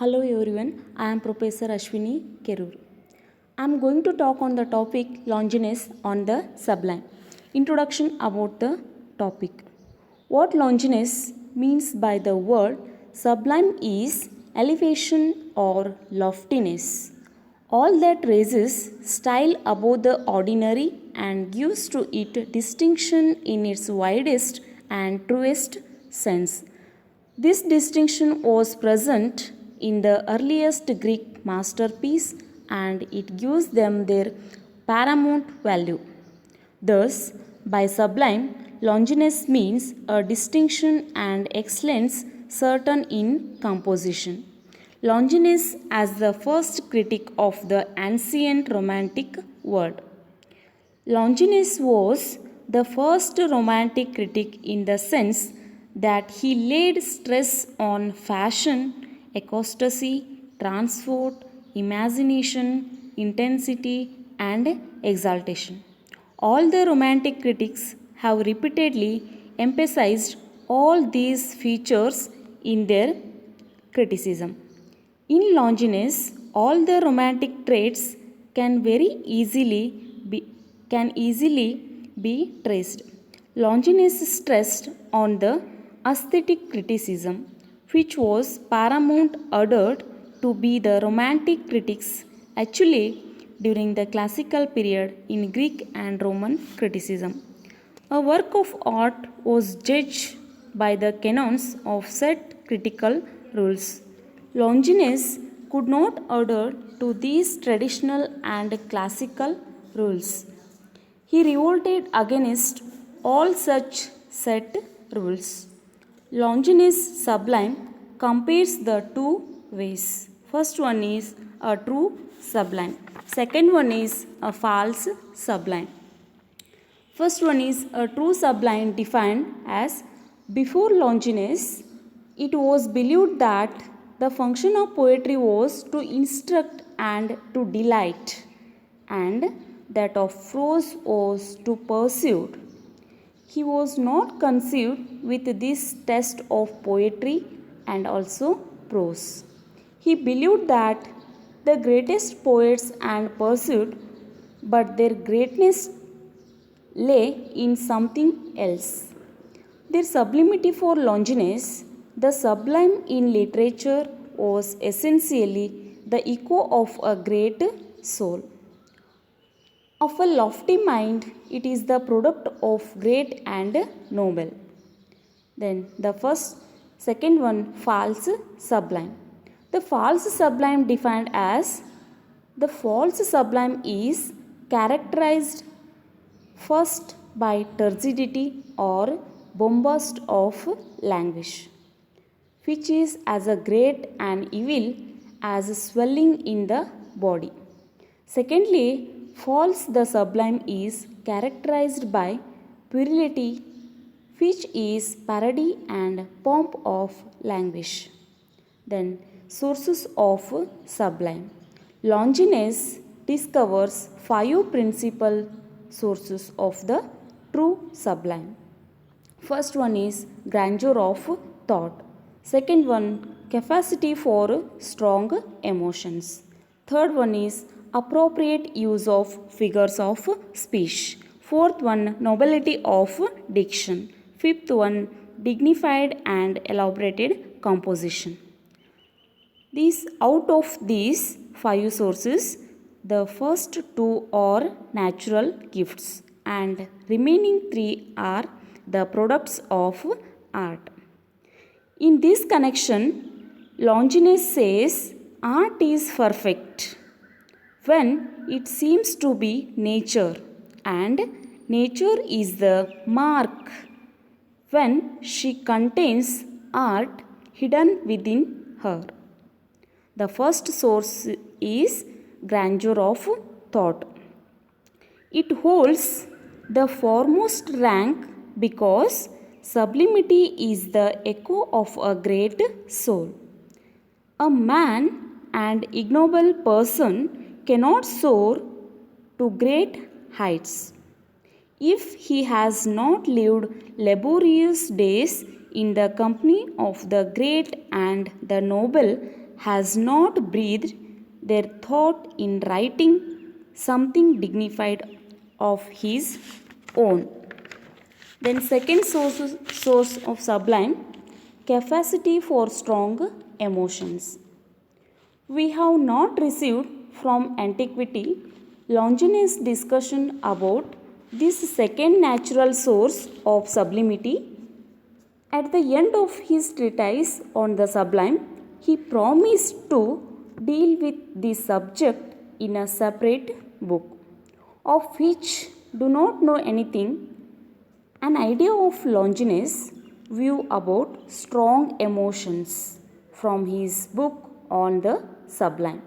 Hello everyone, I am Professor Ashwini Kerur. I am going to talk on the topic Longinus on the sublime. Introduction about the topic. What Longinus means by the word sublime is elevation or loftiness. All that raises style above the ordinary and gives to it distinction in its widest and truest sense. This distinction was present in the earliest Greek masterpiece and it gives them their paramount value. Thus, by sublime, Longinus means a distinction and excellence certain in composition. Longinus as the first critic of the ancient Romantic world. Longinus was the first Romantic critic in the sense that he laid stress on fashion, ecstasy, transport, imagination, intensity, and exaltation. All the Romantic critics have repeatedly emphasized all these features in their criticism. In Longinus, all the romantic traits can be can easily be traced. Longinus stressed on the aesthetic criticism, which was paramount ordered to be the romantic critics actually during the classical period in Greek and Roman criticism. A work of art was judged by the canons of set critical rules. Longinus could not adhere to these traditional and classical rules. He revolted against all such set rules. Longinus Sublime compares the two ways. First one is a true sublime. Second one is a false sublime. First one is a true sublime defined as before Longinus, it was believed that the function of poetry was to instruct and to delight, and that of prose was to pursue. He was not conceived with this test of poetry and also prose. He believed that the greatest poets and pursued, but their greatness lay in something else. Their sublimity for Longinus, the sublime in literature, was essentially the echo of a great soul. Of a lofty mind, it is the product of great and noble. Then the second one, false sublime. The false sublime defined as the false sublime is characterized first by turgidity or bombast of language, which is as a great and evil as swelling in the body. Secondly, false the sublime is characterized by puerility, which is parody and pomp of language. Then, sources of sublime. Longinus discovers 5 principal sources of the true sublime. First one is grandeur of thought. Second one, capacity for strong emotions. Third one is appropriate use of figures of speech. Fourth one, nobility of diction. Fifth one, dignified and elaborated composition. Out of these 5 sources, the first 2 are natural gifts and remaining 3 are the products of art. In this connection, Longinus says art is perfect when it seems to be nature, and nature is the mark when she contains art hidden within her. The first source is grandeur of thought. It holds the foremost rank because sublimity is the echo of a great soul. A man and ignoble person cannot soar to great heights if he has not lived laborious days in the company of the great and the noble, has not breathed their thought in writing something dignified of his own. Then second source of sublime, capacity for strong emotions. We have not received from antiquity Longinus' discussion about this second natural source of sublimity. At the end of his treatise on the sublime, he promised to deal with this subject in a separate book, of which do not know anything. An idea of Longinus' view about strong emotions from his book on the sublime.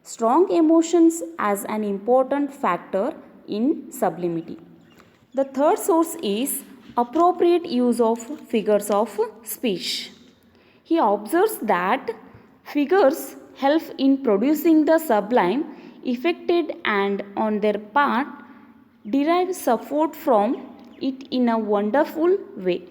Strong emotions as an important factor in sublimity. The third source is appropriate use of figures of speech. He observes that figures help in producing the sublime effected and on their part derive support from it in a wonderful way.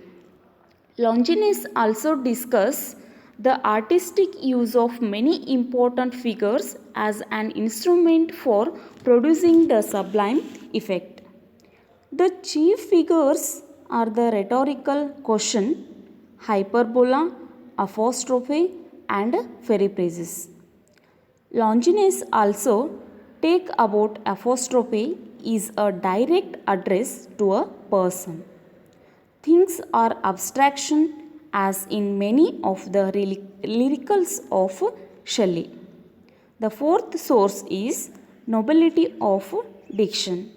Longinus also discusses the artistic use of many important figures as an instrument for producing the sublime effect. The chief figures are the rhetorical question, hyperbola, apostrophe, and periphrasis. Longinus also take about apostrophe is a direct address to a person. Things are abstraction as in many of the lyricals of Shelley. The fourth source is nobility of diction.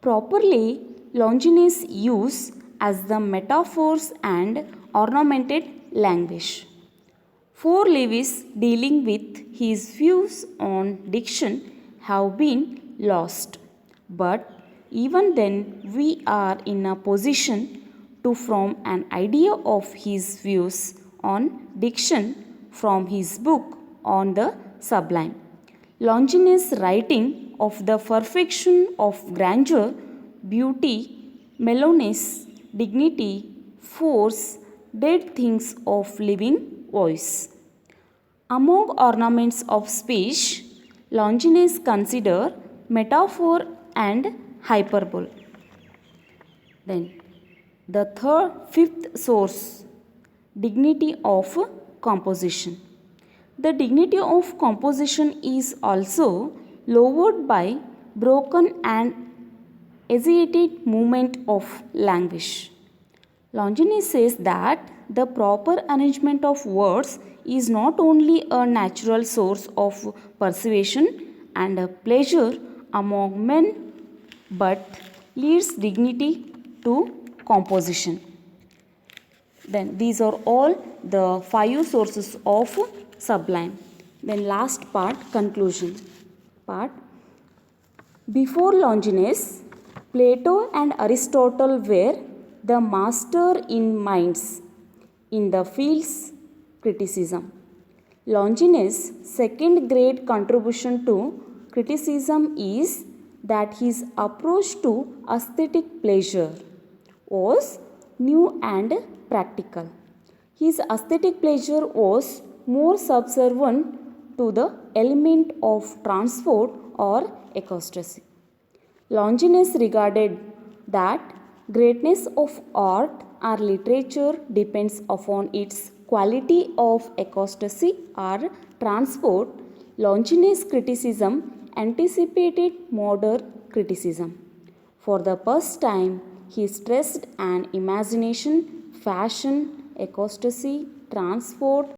Properly, Longinus use as the metaphors and ornamented language. For Lewis dealing with his views on diction have been lost. But even then we are in a position to form an idea of his views on diction from his book on the sublime. Longinus' writing of the perfection of grandeur, beauty, mellowness, dignity, force, dead things of living voice. Among ornaments of speech, Longinus consider metaphor and hyperbole. Then the fifth source, dignity of composition. The dignity of composition is also lowered by broken and hesitated movement of language. Longinus says that the proper arrangement of words is not only a natural source of persuasion and pleasure among men, but leads dignity to composition. Then these are all the 5 sources of sublime. Then last part, conclusion part. Before Longinus, Plato and Aristotle were the master in minds in the fields criticism. Longinus' second great contribution to criticism is that his approach to aesthetic pleasure was new and practical. His aesthetic pleasure was more subservient to the element of transport or ecstasy. Longinus regarded that greatness of art or literature depends upon its quality of ecstasy or transport. Longinus' criticism anticipated modern criticism. For the first time, he stressed an imagination, fashion, ecstasy, transport,